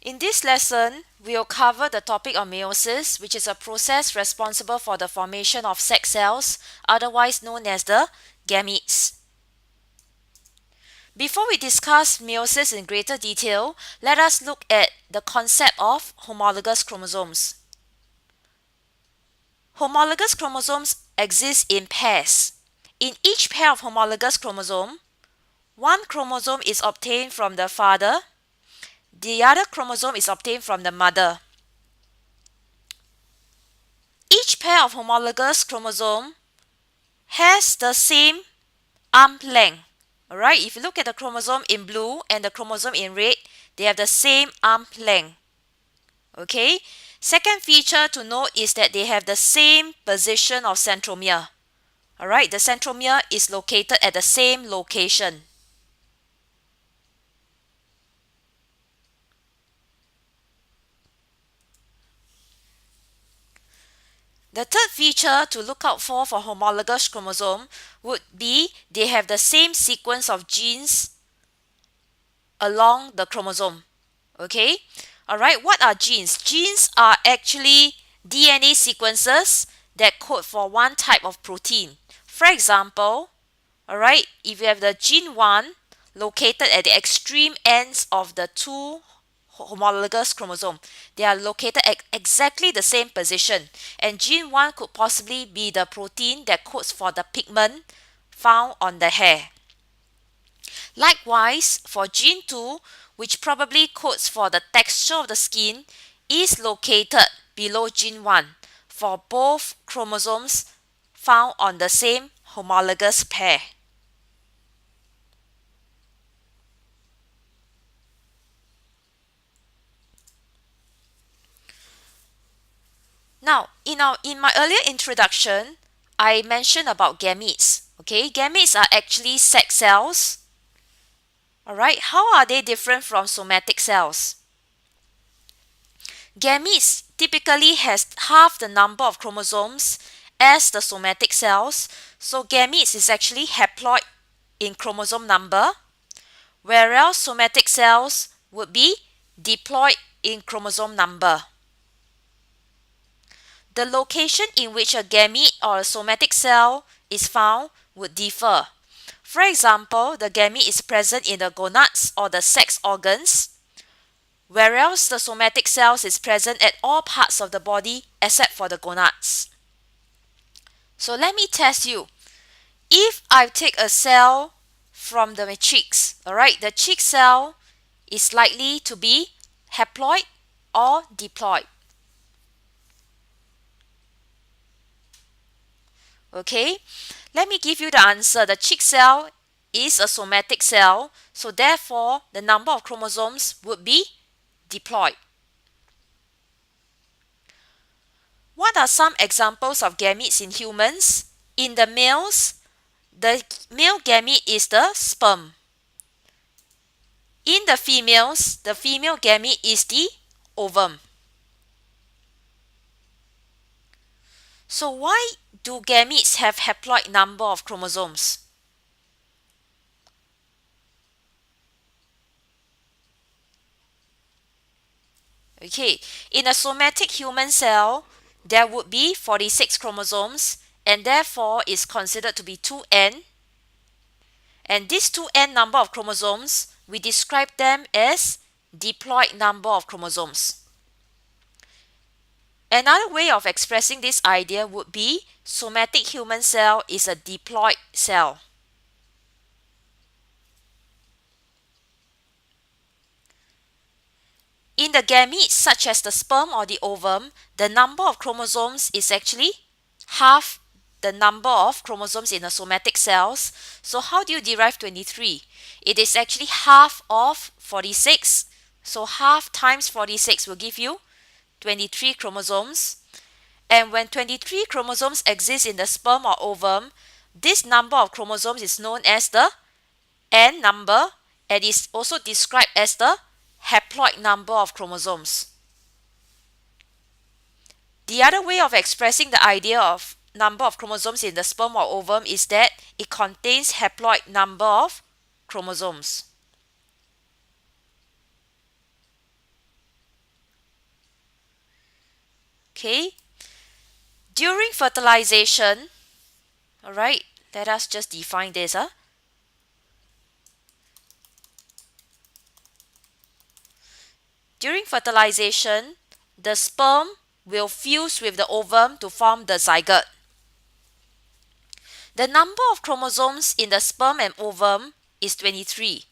In this lesson, we will cover the topic of meiosis, which is a process responsible for the formation of sex cells, otherwise known as the gametes. Before we discuss meiosis in greater detail, let us look at the concept of homologous chromosomes. Homologous chromosomes exist in pairs. In each pair of homologous chromosome, one chromosome is obtained from the father, the other chromosome is obtained from the mother. Each pair of homologous chromosome has the same arm length. Alright, if you look at the chromosome in blue and the chromosome in red, they have the same arm length. Okay, second feature to note is that they have the same position of centromere. Alright, the centromere is located at the same location. The third feature to look out for homologous chromosome would be they have the same sequence of genes along the chromosome. Okay? Alright, what are genes? Genes are actually DNA sequences that code for one type of protein. For example, alright, if you have the gene 1 located at the extreme ends of the two homologous chromosome, they are located at exactly the same position, and gene 1 could possibly be the protein that codes for the pigment found on the hair. Likewise, for gene 2, which probably codes for the texture of the skin, is located below gene 1 for both chromosomes found on the same homologous pair. Now, in my earlier introduction, I mentioned about gametes. Okay, gametes are actually sex cells. Alright, how are they different from somatic cells? Gametes typically has half the number of chromosomes as the somatic cells. So gametes is actually haploid in chromosome number, whereas somatic cells would be diploid in chromosome number. The location in which a gamete or a somatic cell is found would differ. For example, the gamete is present in the gonads or the sex organs, whereas the somatic cells is present at all parts of the body except for the gonads. So let me test you. If I take a cell from the cheeks, alright, the cheek cell is likely to be haploid or diploid. Okay, let me give you the answer. The cheek cell is a somatic cell, so therefore the number of chromosomes would be diploid. What are some examples of gametes in humans? In the males, the male gamete is the sperm. In the females, the female gamete is the ovum. So why do gametes have haploid number of chromosomes? Okay, in a somatic human cell, there would be 46 chromosomes and therefore is considered to be 2n. And this 2n number of chromosomes, we describe them as diploid number of chromosomes. Another way of expressing this idea would be somatic human cell is a diploid cell. In the gametes, such as the sperm or the ovum, the number of chromosomes is actually half the number of chromosomes in the somatic cells. So how do you derive 23? It is actually half of 46. So half times 46 will give you 23 chromosomes. And when 23 chromosomes exist in the sperm or ovum, this number of chromosomes is known as the N number and is also described as the haploid number of chromosomes. The other way of expressing the idea of number of chromosomes in the sperm or ovum is that it contains haploid number of chromosomes. Okay. During fertilization, alright, let us just define this. During fertilization, the sperm will fuse with the ovum to form the zygote. The number of chromosomes in the sperm and ovum is 23.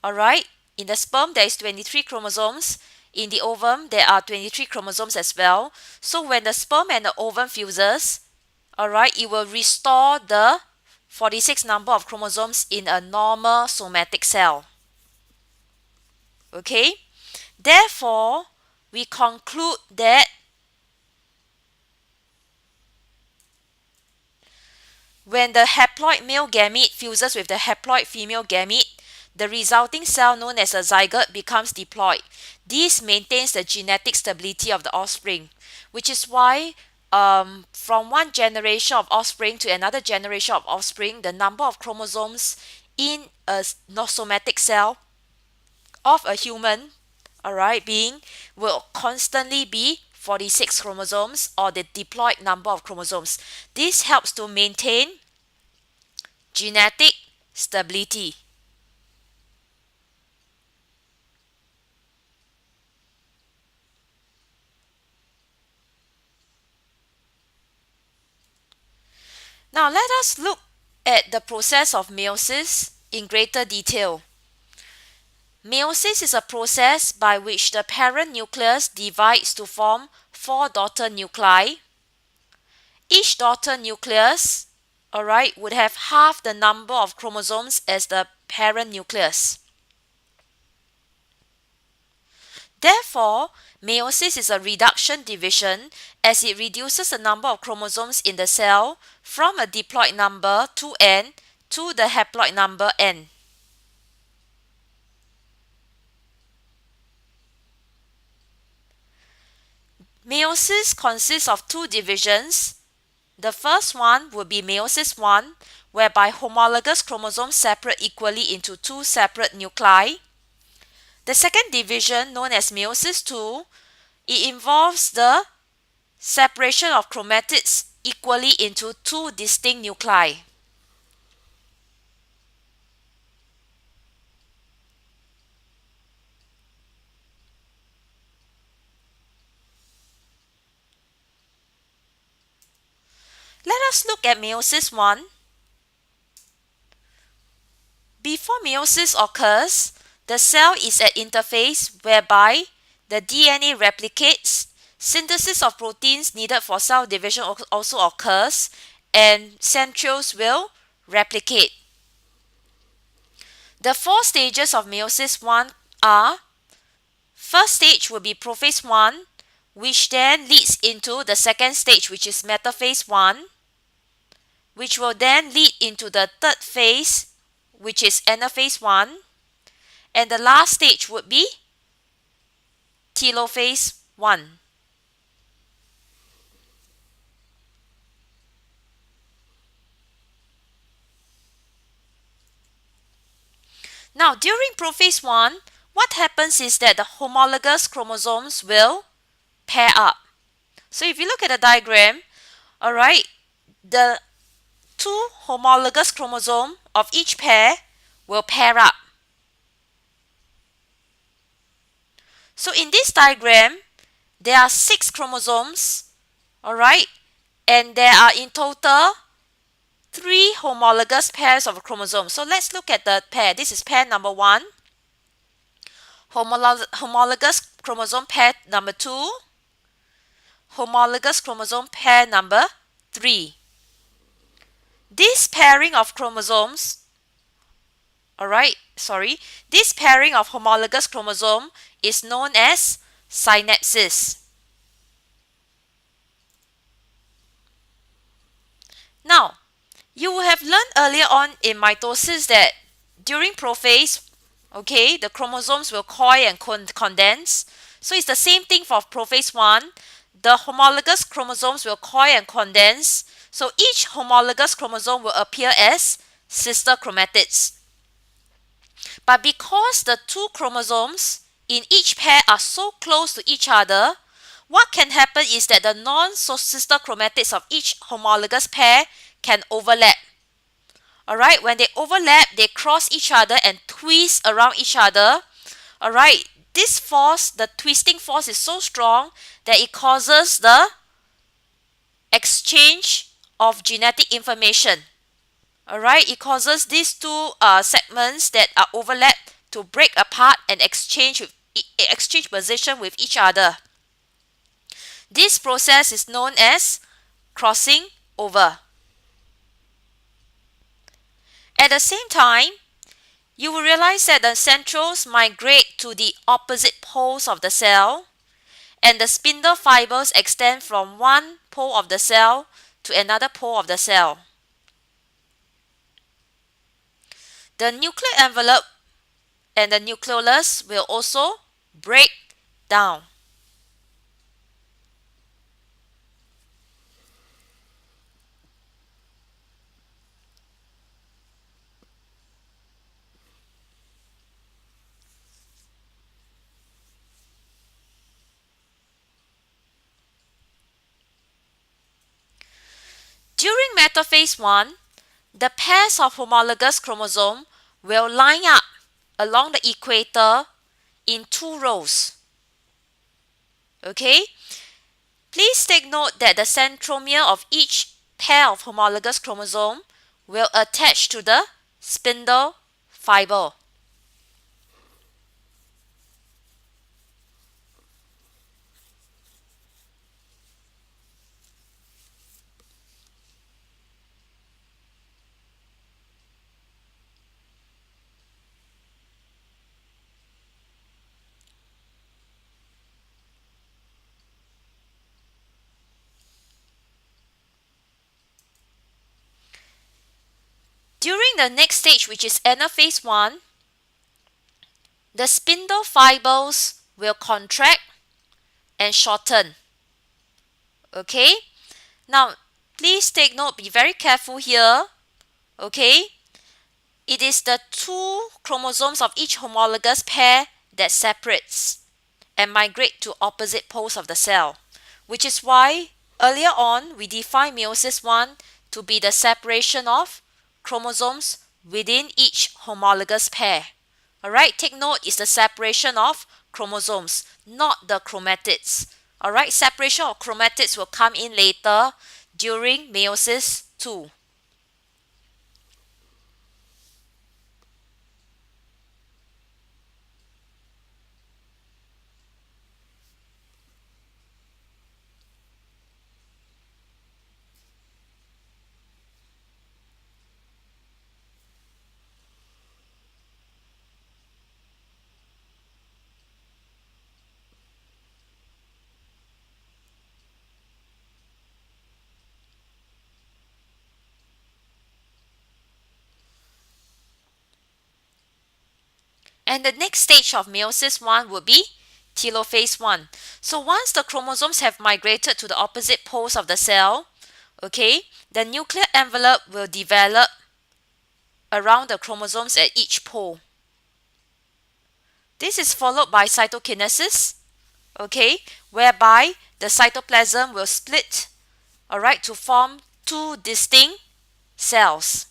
Alright, in the sperm there is 23 chromosomes. In the ovum there are 23 chromosomes as well. So when the sperm and the ovum fuses, alright, it will restore the 46 number of chromosomes in a normal somatic cell. Okay, therefore, we conclude that when the haploid male gamete fuses with the haploid female gamete, the resulting cell known as a zygote becomes diploid. This maintains the genetic stability of the offspring, which is why from one generation of offspring to another generation of offspring, the number of chromosomes in a somatic cell of a human, alright, being will constantly be 46 chromosomes, or the diploid number of chromosomes. This helps to maintain genetic stability. Now let us look at the process of meiosis in greater detail. Meiosis is a process by which the parent nucleus divides to form 4 daughter nuclei. Each daughter nucleus, alright, would have half the number of chromosomes as the parent nucleus. Therefore, meiosis is a reduction division, as it reduces the number of chromosomes in the cell from a diploid number 2n to the haploid number n. Meiosis consists of 2 divisions. The first one would be Meiosis I, whereby homologous chromosomes separate equally into 2 separate nuclei. The second division, known as Meiosis II, it involves the separation of chromatids equally into 2 distinct nuclei. Let us look at Meiosis I. Before meiosis occurs, the cell is at interphase, whereby the DNA replicates, synthesis of proteins needed for cell division also occurs, and centrioles will replicate. The 4 stages of meiosis I are: first stage will be prophase I, which then leads into the second stage, which is metaphase I, which will then lead into the third phase, which is anaphase I, and the last stage would be telophase I. Now, during prophase I, what happens is that the homologous chromosomes will pair up. So if you look at the diagram, alright, the 2 homologous chromosomes of each pair will pair up. So in this diagram, there are 6 chromosomes, alright, and there are in total 3 homologous pairs of chromosomes. So let's look at the pair. This is pair number 1, homologous chromosome pair number 2, homologous chromosome pair number 3. This pairing of chromosomes, this pairing of homologous chromosome is known as synapsis. Now, you have learned earlier on in mitosis that during prophase, okay, the chromosomes will coil and condense. So it's the same thing for prophase I. The homologous chromosomes will coil and condense. So each homologous chromosome will appear as sister chromatids. But because the 2 chromosomes in each pair are so close to each other, what can happen is that the non-sister chromatids of each homologous pair can overlap. Alright, when they overlap, they cross each other and twist around each other. Alright, this force, the twisting force, is so strong that it causes the exchange of genetic information. Alright, it causes these two segments that are overlapped to break apart and exchange position with each other. This process is known as crossing over. At the same time, you will realize that the centrioles migrate to the opposite poles of the cell, and the spindle fibers extend from one pole of the cell to another pole of the cell. The nuclear envelope and the nucleolus will also break down. During metaphase 1, the pairs of homologous chromosome will line up along the equator in two rows. Okay? Please take note that the centromere of each pair of homologous chromosome will attach to the spindle fiber. During the next stage, which is Anaphase 1, the spindle fibers will contract and shorten. Okay? Now, please take note, be very careful here. Okay? It is the two chromosomes of each homologous pair that separates and migrate to opposite poles of the cell, which is why earlier on we defined meiosis 1 to be the separation of chromosomes within each homologous pair. Alright, take note, it's the separation of chromosomes, not the chromatids. Alright, separation of chromatids will come in later during meiosis 2. And the next stage of meiosis 1 would be telophase 1. So once the chromosomes have migrated to the opposite poles of the cell, okay, the nuclear envelope will develop around the chromosomes at each pole. This is followed by cytokinesis, okay, whereby the cytoplasm will split, alright, to form two distinct cells.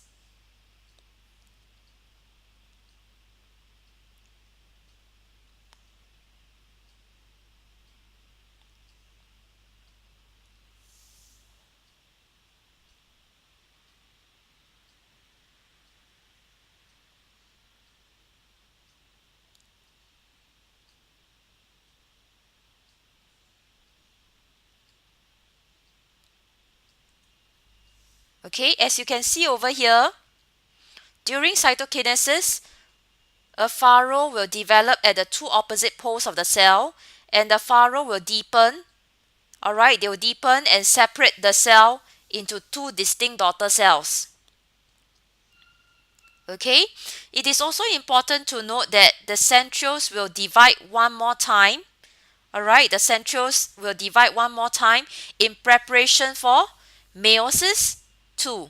Okay, as you can see over here, during cytokinesis, a furrow will develop at the two opposite poles of the cell, and the furrow will deepen. Alright, they will deepen and separate the cell into two distinct daughter cells. Okay, it is also important to note that the centrioles will divide one more time. Alright, the centrioles will divide one more time in preparation for meiosis II.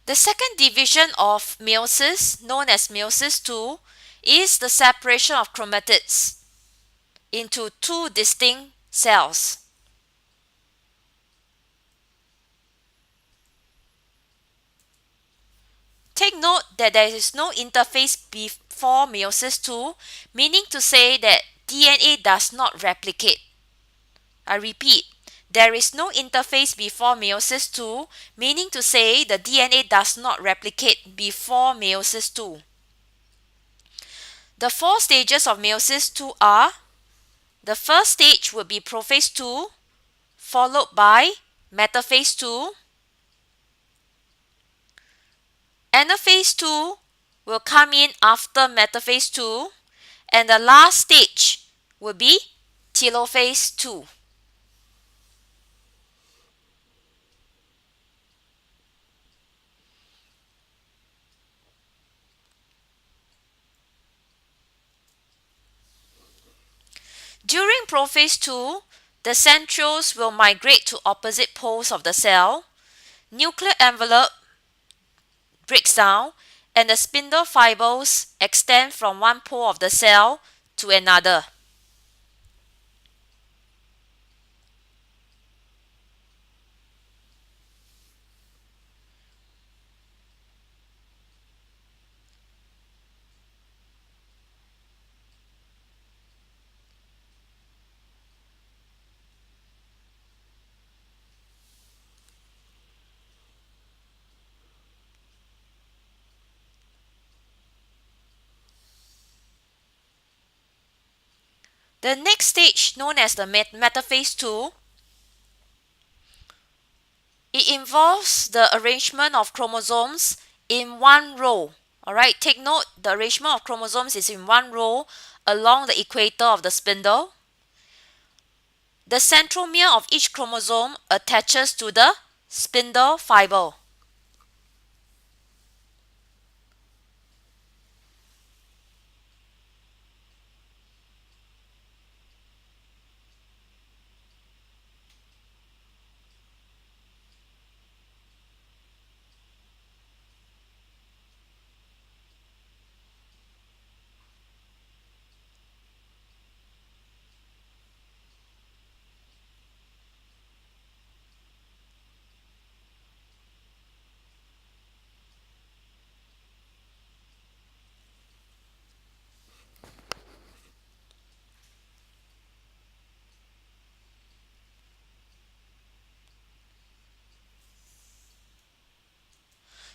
The second division of meiosis, known as Meiosis II, is the separation of chromatids into two distinct cells. Take note that there is no interphase before Meiosis II, meaning to say that DNA does not replicate. I repeat, there is no interphase before Meiosis II, meaning to say the DNA does not replicate before Meiosis II. The four stages of Meiosis II are: the first stage would be Prophase II, followed by Metaphase II. Anaphase II will come in after Metaphase II, and the last stage will be Telophase II. During Prophase II, the centrioles will migrate to opposite poles of the cell, nuclear envelope breaks down, and the spindle fibres extend from one pole of the cell to another. The next stage, known as the Metaphase II, it involves the arrangement of chromosomes in one row. Alright, take note, the arrangement of chromosomes is in one row along the equator of the spindle. The centromere of each chromosome attaches to the spindle fiber.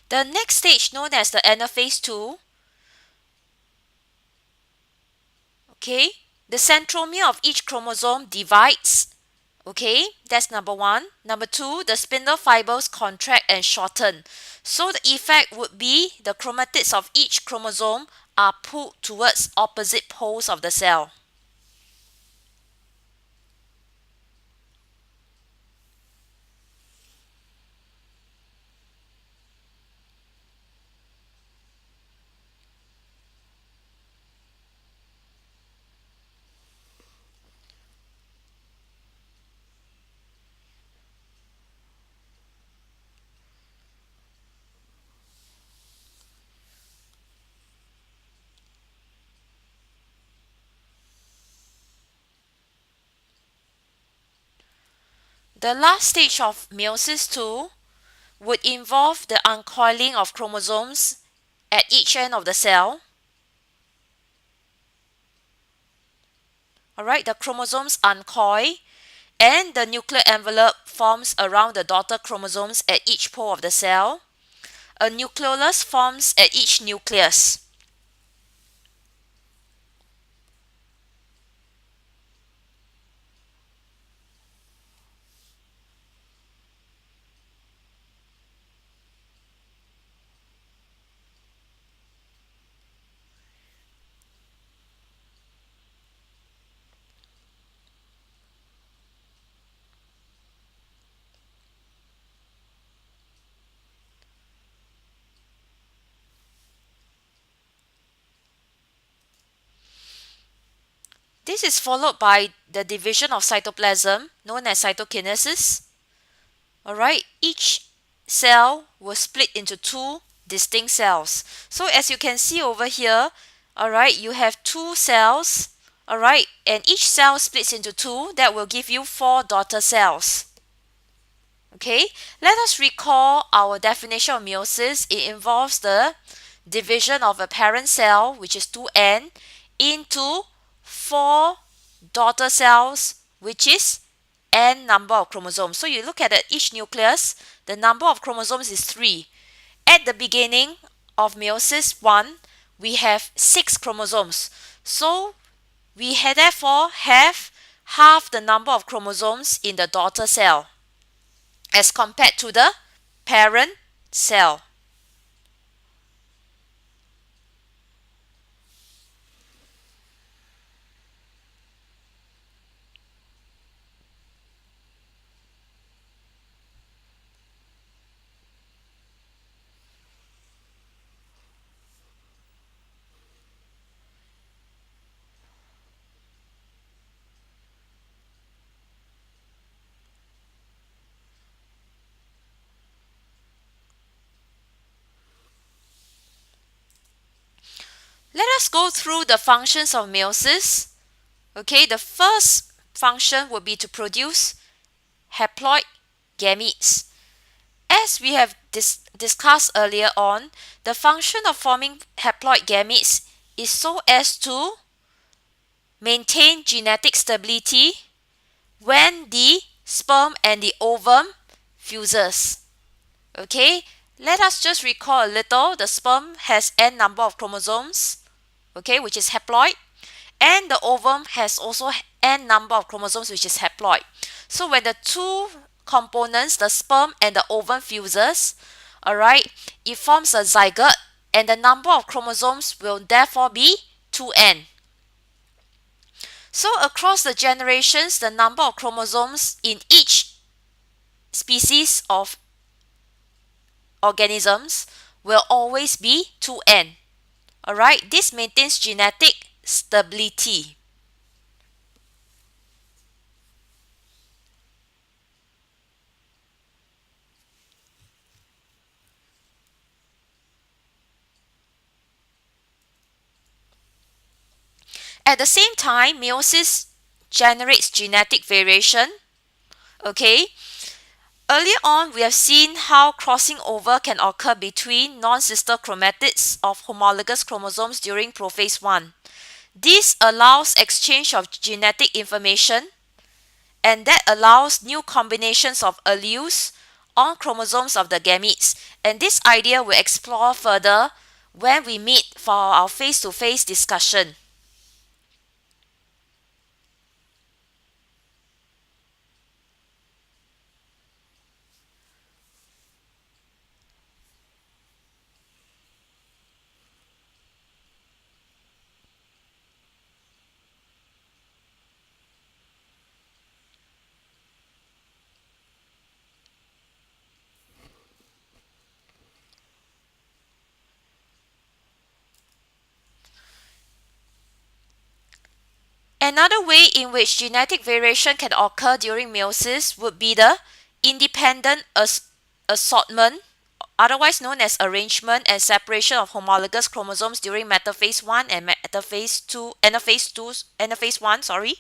The next stage, known as the Anaphase II, okay, the centromere of each chromosome divides. Okay, that's number one. Number two, the spindle fibers contract and shorten. So the effect would be the chromatids of each chromosome are pulled towards opposite poles of the cell. The last stage of Meiosis II would involve the uncoiling of chromosomes at each end of the cell. Alright, the chromosomes uncoil and the nuclear envelope forms around the daughter chromosomes at each pole of the cell. A nucleolus forms at each nucleus. This is followed by the division of cytoplasm, known as cytokinesis. Alright, each cell will split into two distinct cells. So as you can see over here, alright, you have two cells, alright, and each cell splits into two. That will give you four daughter cells. Okay, let us recall our definition of meiosis. It involves the division of a parent cell, which is 2n, into four daughter cells, which is n number of chromosomes. So you look at each nucleus, the number of chromosomes is 3. At the beginning of meiosis 1, we have 6 chromosomes. So we therefore have half the number of chromosomes in the daughter cell as compared to the parent cell. Let us go through the functions of meiosis. Okay, the first function will be to produce haploid gametes. As we have discussed earlier on, the function of forming haploid gametes is so as to maintain genetic stability when the sperm and the ovum fuses. Okay, let us just recall a little. The sperm has n number of chromosomes, okay, which is haploid, and the ovum has also n number of chromosomes, which is haploid. So when the two components, the sperm and the ovum fuses, alright, it forms a zygote, and the number of chromosomes will therefore be 2n. So across the generations, the number of chromosomes in each species of organisms will always be 2n. Alright, this maintains genetic stability. At the same time, meiosis generates genetic variation. Okay, earlier on we have seen how crossing over can occur between non-sister chromatids of homologous chromosomes during prophase 1. This allows exchange of genetic information, and that allows new combinations of alleles on chromosomes of the gametes. And this idea we'll explore further when we meet for our face-to-face discussion. Another way in which genetic variation can occur during meiosis would be the independent assortment, otherwise known as arrangement and separation of homologous chromosomes during metaphase 1 and metaphase 2, anaphase 1, sorry.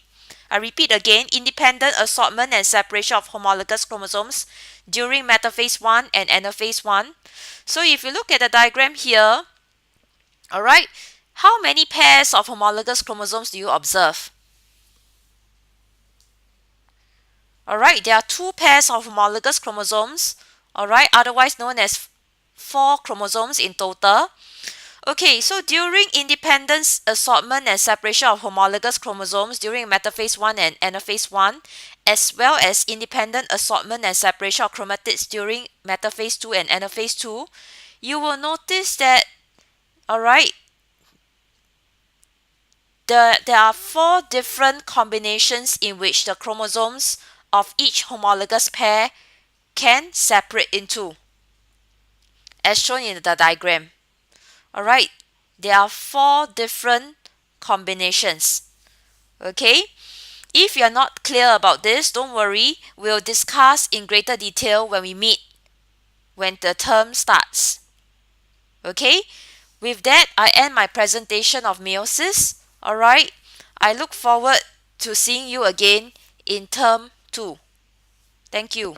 I repeat again, independent assortment and separation of homologous chromosomes during metaphase 1 and anaphase 1. So if you look at the diagram here, alright, how many pairs of homologous chromosomes do you observe? Alright, there are 2 pairs of homologous chromosomes, alright, otherwise known as 4 chromosomes in total. Okay, so during independent assortment and separation of homologous chromosomes during metaphase 1 and anaphase 1, as well as independent assortment and separation of chromatids during metaphase 2 and anaphase 2, you will notice that, alright, there are 4 different combinations in which the chromosomes of each homologous pair can separate into, as shown in the diagram. Alright, there are 4 different combinations. Okay, if you are not clear about this, don't worry, we'll discuss in greater detail when we meet when the term starts. Okay, with that, I end my presentation of meiosis. Alright, I look forward to seeing you again in term 2. Thank you.